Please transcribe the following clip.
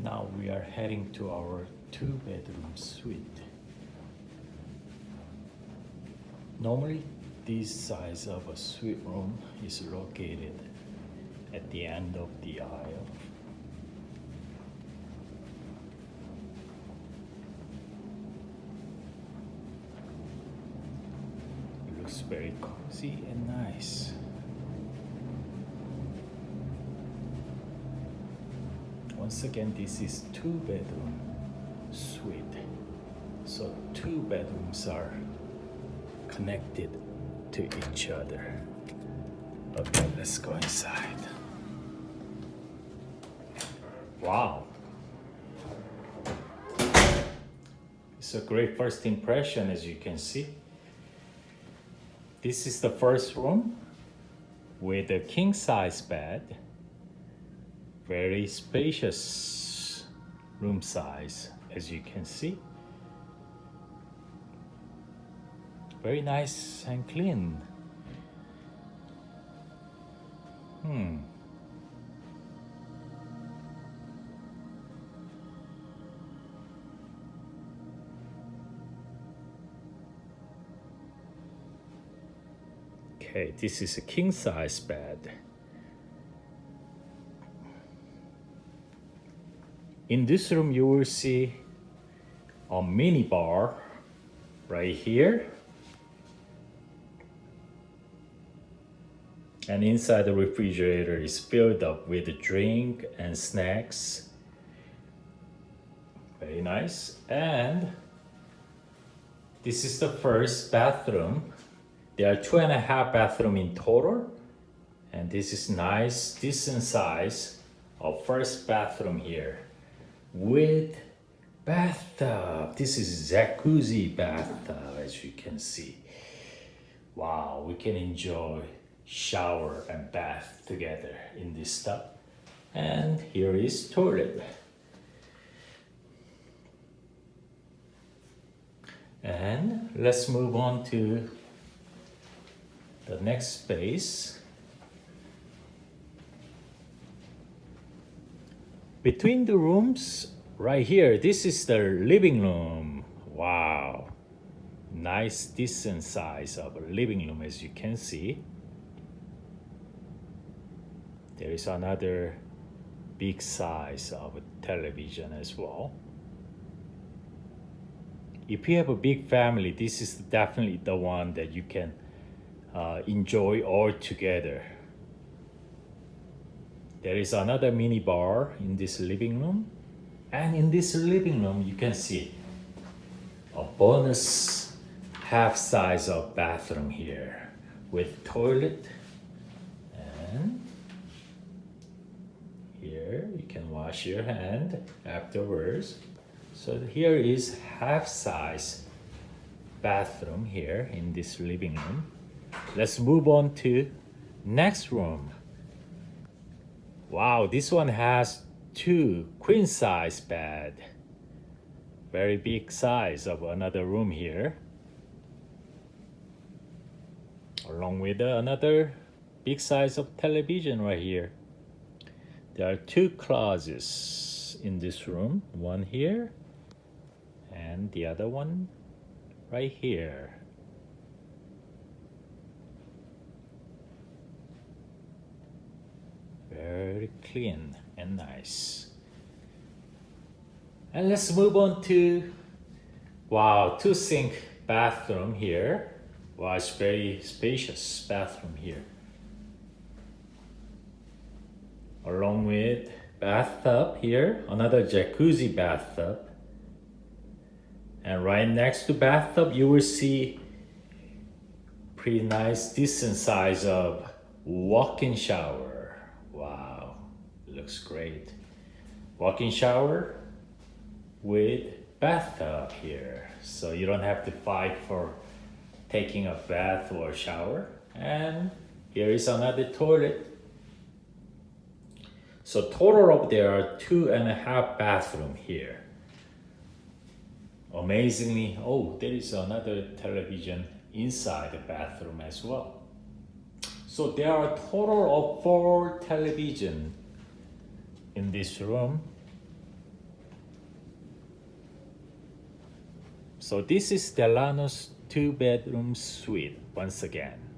Now we are heading to our 2-bedroom suite. Normally, this size of a suite room is located at the end of the aisle. It looks very cozy and nice. Once again, this is 2-bedroom suite. So 2 bedrooms are connected to each other. Okay, let's go inside. Wow. It's a great first impression, as you can see. This is the first room with a king size bed. Very spacious room size, as you can see. Very nice and clean. Okay, this is a king size bed. In this room, you will see a mini bar right here. And inside the refrigerator is filled up with drink and snacks. Very nice. And this is the first bathroom. There are 2.5 bathrooms in total. And this is nice, decent size of first bathroom here with bathtub. This is jacuzzi bathtub, as you can see. Wow, we can enjoy shower and bath together in this tub. And here is toilet. And let's move on to the next space. Between the rooms, right here, this is the living room. Wow. Nice, decent size of a living room, as you can see. There is another big size of a television as well. If you have a big family, this is definitely the one that you can enjoy all together. There is another mini bar in this living room. And in this living room, you can see a bonus half size of bathroom here with toilet. And here you can wash your hand afterwards. So here is half size bathroom here in this living room. Let's move on to next room. Wow, this one has 2 queen size bed. Very big size of another room here. Along with another big size of television right here. There are 2 closets in this room. One here and the other one right here. Very clean and nice. And let's move on to, wow, 2 sink bathroom here. Wow, it's very spacious bathroom here. Along with bathtub here, another jacuzzi bathtub. And right next to bathtub, you will see pretty nice, decent size of walk-in shower. Wow, looks great. Walk-in shower with bathtub here. So you don't have to fight for taking a bath or shower. And here is another toilet. So total of there are 2.5 bathroom here. Amazingly, oh, there is another television inside the bathroom as well. So there are a total of 4 television in this room. So this is Delano's 2-bedroom suite once again.